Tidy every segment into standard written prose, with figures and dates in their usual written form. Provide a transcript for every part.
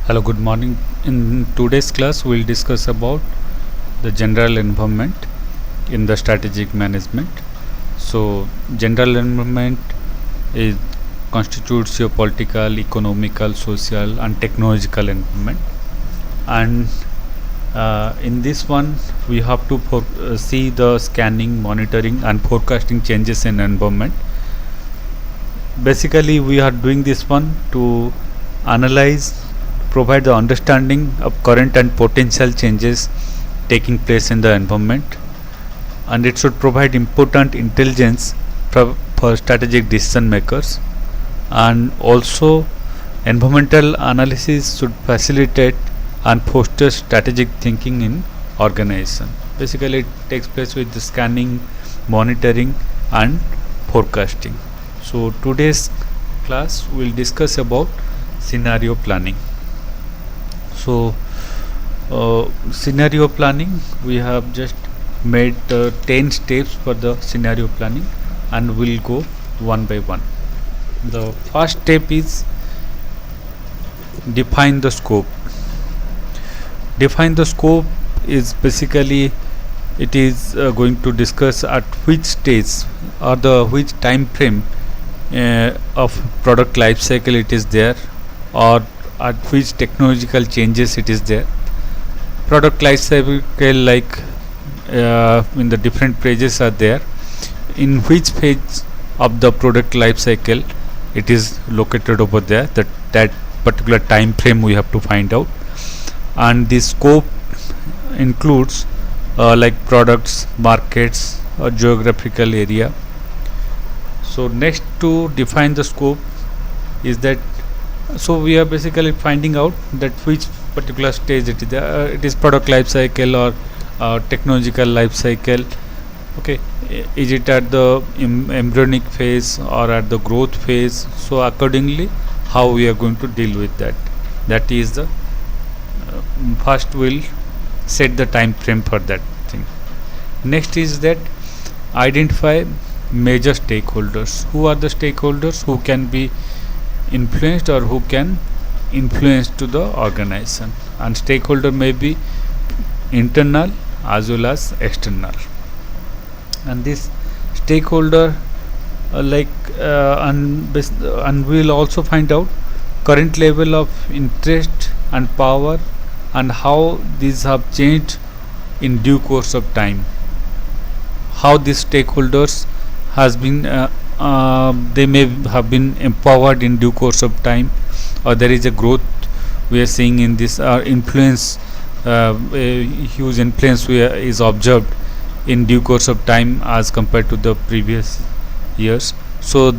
Hello, good morning. In today's class, we'll discuss about the general environment in the strategic management. So, general environment is constitutes your political, economical, social, and technological environment. And in this one, we have to see the scanning, monitoring, and forecasting changes in environment. Basically, we are doing this one to analyze, provide the understanding of current and potential changes taking place in the environment, and it should provide important intelligence for strategic decision makers. And also, environmental analysis should facilitate and foster strategic thinking in organization. Basically, it takes place with the scanning, monitoring, and forecasting. So today's class will discuss about scenario planning. So scenario planning, we have just made 10 steps for the scenario planning, and we'll go one by one. The first step is define the scope. Define the scope is basically it is going to discuss at which stage or the which time frame of product life cycle it is there, or at which technological changes it is there. Product life cycle, like in the different phases are there, in which phase of the product life cycle it is located over there, that particular time frame we have to find out. And the scope includes like products, markets, or geographical area. So next to define the scope is that, so we are basically finding out that which particular stage it is. It is product life cycle or technological life cycle. Okay, is it at the embryonic phase or at the growth phase? So accordingly, how we are going to deal with that. That is the first we'll set the time frame for that thing. Next is that identify major stakeholders. Who are the stakeholders who can be influenced or who can influence to the organization? And stakeholder may be internal as well as external. And this stakeholder and we will also find out current level of interest and power, and how these have changed in due course of time. How these stakeholders has been they may have been empowered in due course of time, or there is a growth we are seeing in this influence. A huge influence is observed in due course of time as compared to the previous years. So,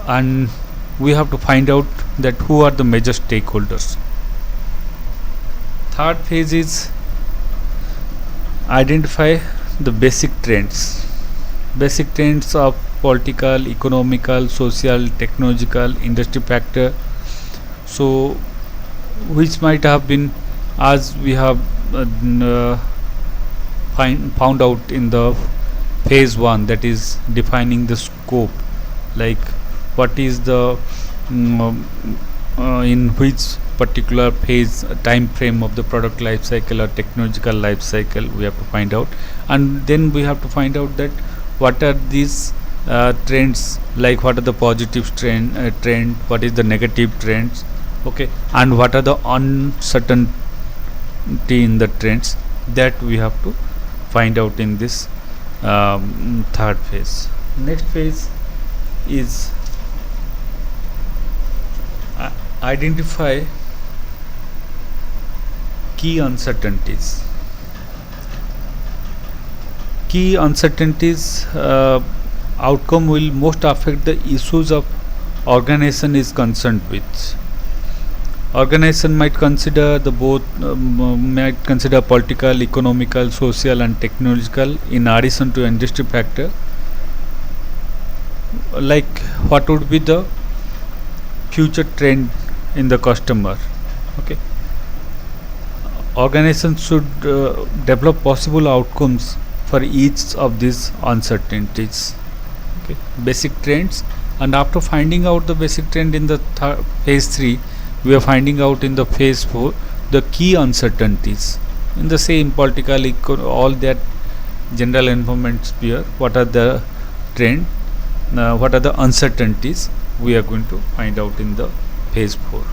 and we have to find out that who are the major stakeholders. Third phase is identify the basic trends. Basic trends of political, economical, social, technological, industry factor. So which might have been, as we have found out in the phase 1, that is defining the scope, like what is the in which particular phase time frame of the product life cycle or technological life cycle we have to find out. And then we have to find out that what are these trends, like what are the positive trend, what is the negative trends, okay, and what are the uncertainty in the trends, that we have to find out in this third phase. Next phase is identify key uncertainties. Key uncertainties outcome will most affect the issues of organization is concerned with. Organization might consider the both might consider political, economical, social, and technological in addition to industry factor. Like what would be the future trend in the customer? Okay, organization should develop possible outcomes for each of these uncertainties. Okay, basic trends, and after finding out the basic trend in the phase 3, we are finding out in the phase 4 the key uncertainties in the same political all that general environment sphere. What are the trend, what are the uncertainties we are going to find out in the phase 4.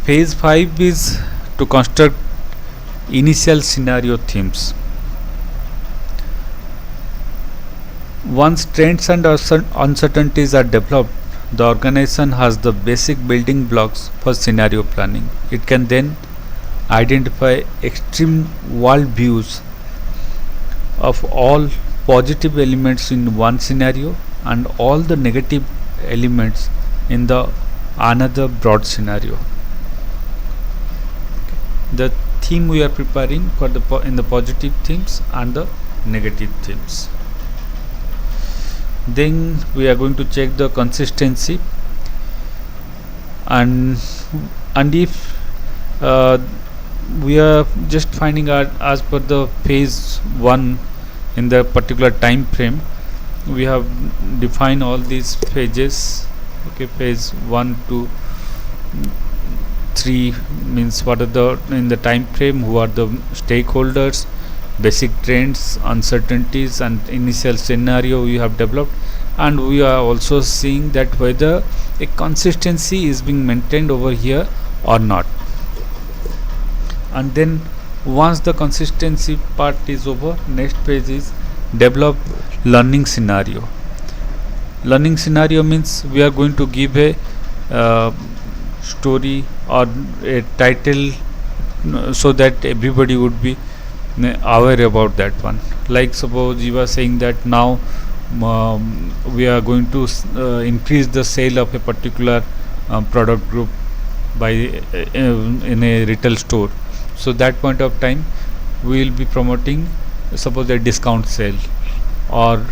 Phase 5 is to construct initial scenario themes. Once trends and uncertainties are developed, the organization has the basic building blocks for scenario planning. It can then identify extreme world views of all positive elements in one scenario and all the negative elements in the another broad scenario. The theme we are preparing for the in the positive themes and the negative themes. Then we are going to check the consistency, and if we are just finding out as per the phase 1 in the particular time frame, we have defined all these phases. Okay, phase 1 to 3 means what are the in the time frame, who are the stakeholders, basic trends, uncertainties and initial scenario we have developed, and we are also seeing that whether a consistency is being maintained over here or not. And then once the consistency part is over, next phase is develop learning scenario. Learning scenario means we are going to give a story or a title so that everybody would be aware about that one. Like suppose you are saying that now we are going to increase the sale of a particular product group by in a retail store. So that point of time we will be promoting suppose a discount sale, or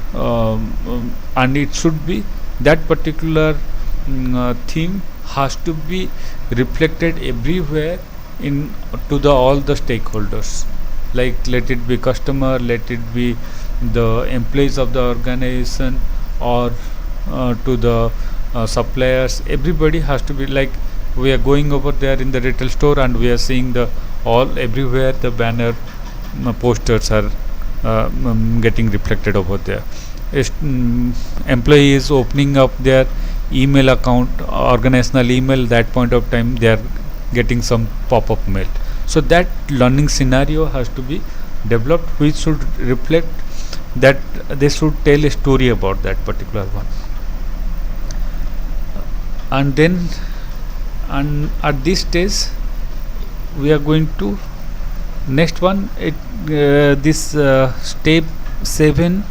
and it should be that particular theme has to be reflected everywhere in to the all the stakeholders, like let it be customer, let it be the employees of the organization, or to the suppliers. Everybody has to be like, we are going over there in the retail store and we are seeing the all everywhere the banner posters are getting reflected over there. Employee is opening up their email account, organizational email, that point of time they are getting some pop-up mail. So that learning scenario has to be developed, which should reflect that they should tell a story about that particular one. And then at this stage we are going to next one this step 7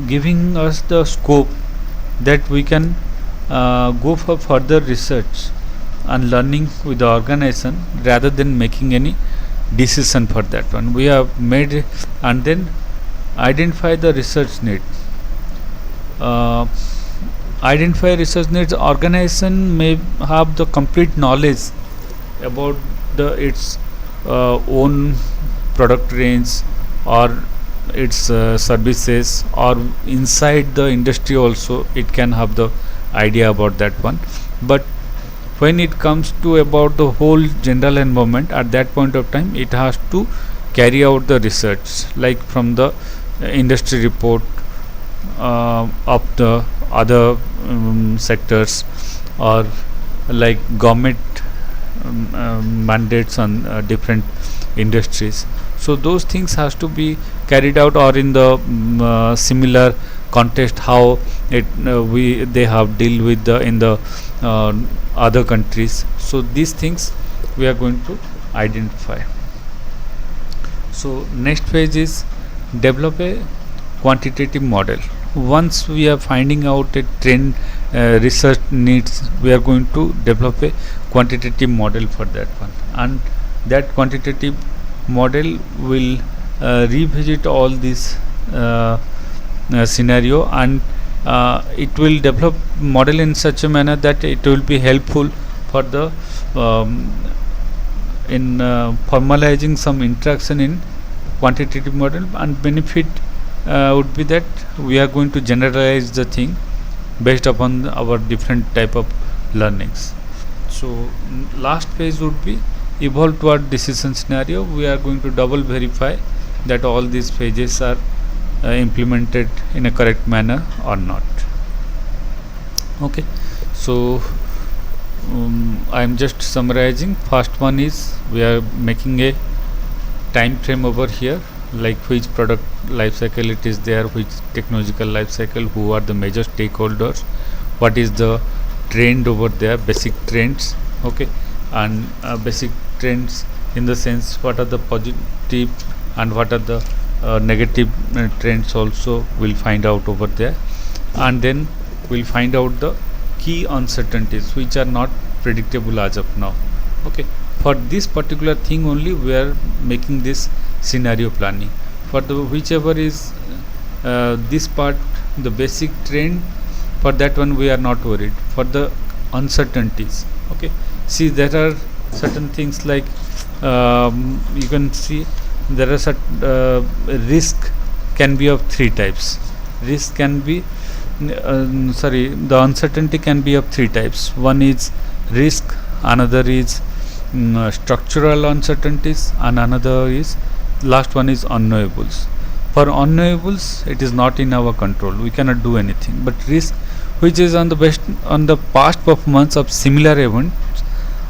giving us the scope that we can go for further research and learning with the organization rather than making any decision for that one. We have made and then identify the research need. Identify research needs. Organization may have the complete knowledge about the its own product range or its services, or inside the industry also it can have the idea about that one. But when it comes to about the whole general environment, at that point of time it has to carry out the research, like from the industry report of the other sectors, or like government mandates on different industries. So those things has to be carried out, or in the similar context how it they have deal with the in the other countries. So these things we are going to identify. So next phase is develop a quantitative model. Once we are finding out a trend research needs, we are going to develop a quantitative model for that one, and that quantitative model will revisit all this scenario, and it will develop model in such a manner that it will be helpful for the in formalizing some interaction in quantitative model. And benefit would be that we are going to generalize the thing based upon our different type of learnings. So last phase would be evolve toward decision scenario. We are going to double verify that all these phases are implemented in a correct manner or not. Okay, so I am just summarizing. First one is we are making a time frame over here, like which product life cycle it is there, which technological life cycle, who are the major stakeholders, what is the trend over there, basic trends. Okay, and basic trends in the sense what are the positive and what are the negative trends also we'll find out over there, and then we'll find out the key uncertainties which are not predictable as of now. Okay, for this particular thing only we are making this scenario planning. For the whichever is this part, the basic trend, for that one we are not worried. For the uncertainties, okay, see there are certain things like you can see there are risk can be of three types. Risk can be the uncertainty can be of three types. One is risk, another is structural uncertainties, and another is last one is unknowables. For unknowables it is not in our control, we cannot do anything, but risk, which is on the past performance of similar events,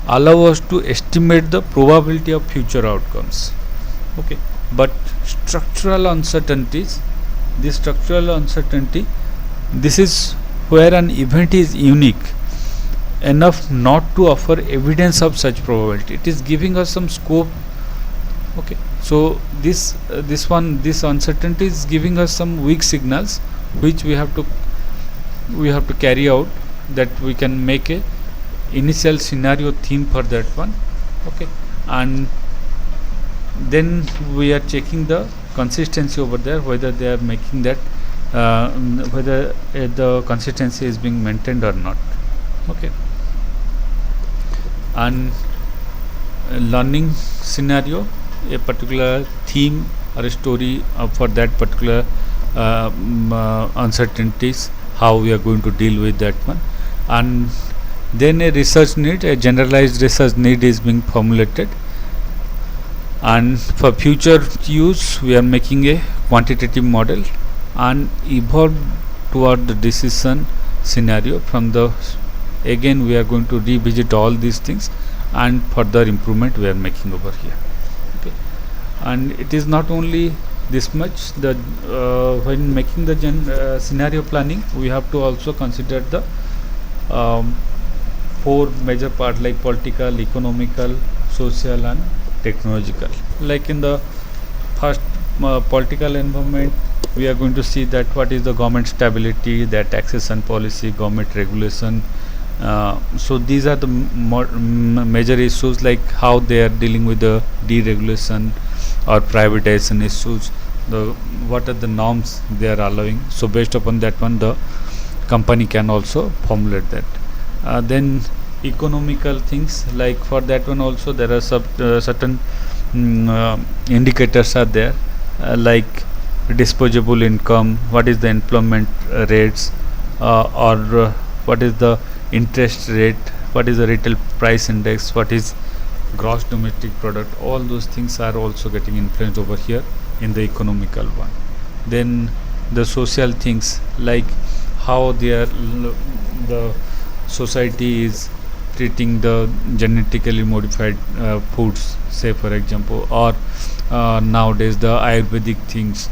allow us to estimate the probability of future outcomes. Okay, but structural uncertainties, this structural uncertainty, this is where an event is unique enough not to offer evidence of such probability. It is giving us some scope. Okay, so this uncertainty is giving us some weak signals which we have to carry out, that we can make a initial scenario theme for that one. Okay, and then we are checking the consistency over there, whether they are making that whether the consistency is being maintained or not. Okay, and learning scenario, a particular theme or a story for that particular uncertainties, how we are going to deal with that one. And then a research need, a generalized research need is being formulated, and for future use we are making a quantitative model and evolve toward the decision scenario. From the again we are going to revisit all these things and further improvement we are making over here. Okay, and it is not only this much, the when making the scenario planning we have to also consider the four major part, like political, economical, social and technological. Like in the first political environment, we are going to see that what is the government stability, their taxation policy, government regulation. So these are the major issues, like how they are dealing with the deregulation or privatization issues, what are the norms they are allowing. So based upon that one, the company can also formulate that. Then economical things, like for that one also there are certain indicators are there, like disposable income, what is the employment rates, or what is the interest rate, what is the retail price index, what is gross domestic product. All those things are also getting influenced over here in the economical one. Then the social things, like how the society is treating the genetically modified foods, say for example, or nowadays the Ayurvedic things.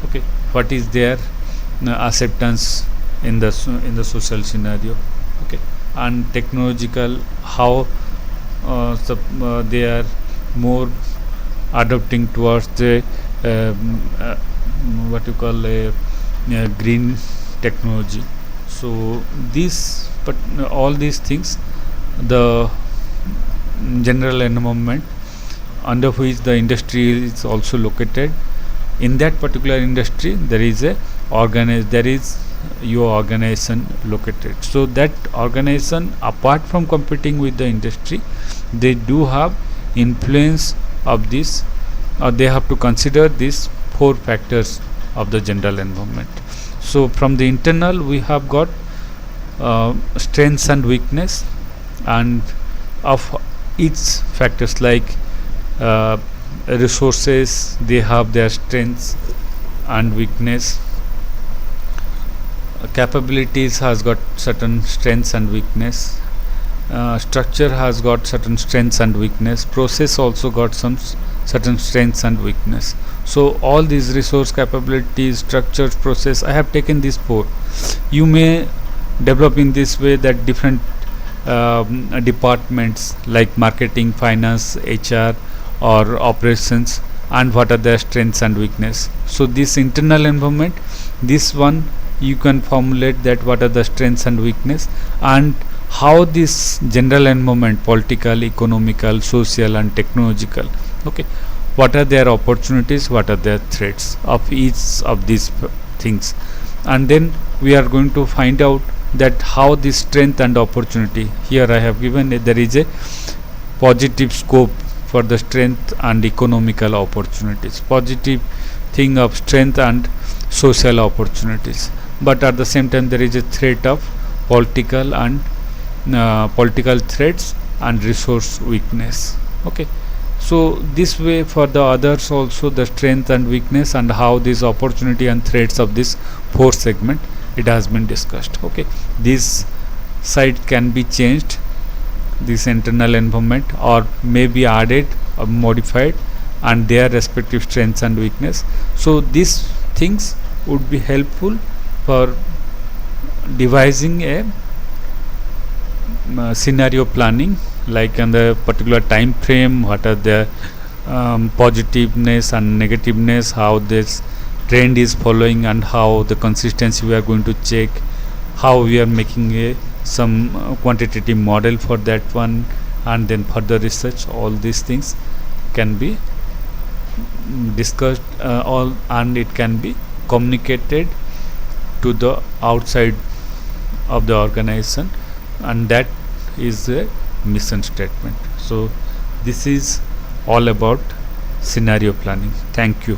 Okay, what is their acceptance in the social scenario. Okay, and technological, how they are more adopting towards the what you call a green technology. So these, but all these things, the general environment under which the industry is also located, in that particular industry there is your organization located. So that organization, apart from competing with the industry, they do have influence of this, or they have to consider these four factors of the general environment. So from the internal we have got strengths and weakness and of each factors, like uh, resources, they have their strengths and weakness. Capabilities has got certain strengths and weakness. Structure has got certain strengths and weakness. Process also got some certain strengths and weakness. So all these resource, capabilities, structures, process, I have taken these four. You may develop in this way that different departments like marketing, finance, HR, or operations, and what are their strengths and weakness. So this internal environment, this one you can formulate that what are the strengths and weakness, and how this general environment, political, economical, social, and technological, okay, what are their opportunities, what are their threats of each of these things. And then we are going to find out that how this strength and opportunity, here I have given there is a positive scope for the strength and economical opportunities, positive thing of strength and social opportunities, but at the same time there is a threat of political and political threats and resource weakness. Okay, so this way for the others also the strength and weakness and how this opportunity and threats of this four segment, it has been discussed. Okay, this side can be changed, this internal environment, or may be added or modified, and their respective strengths and weakness. So these things would be helpful for devising a scenario planning, like in the particular time frame, what are the positiveness and negativeness, how this trend is following, and how the consistency we are going to check, how we are making a some quantitative model for that one, and then further research. All these things can be discussed all, and it can be communicated to the outside of the organization, and that is a mission statement. So this is all about scenario planning. Thank you.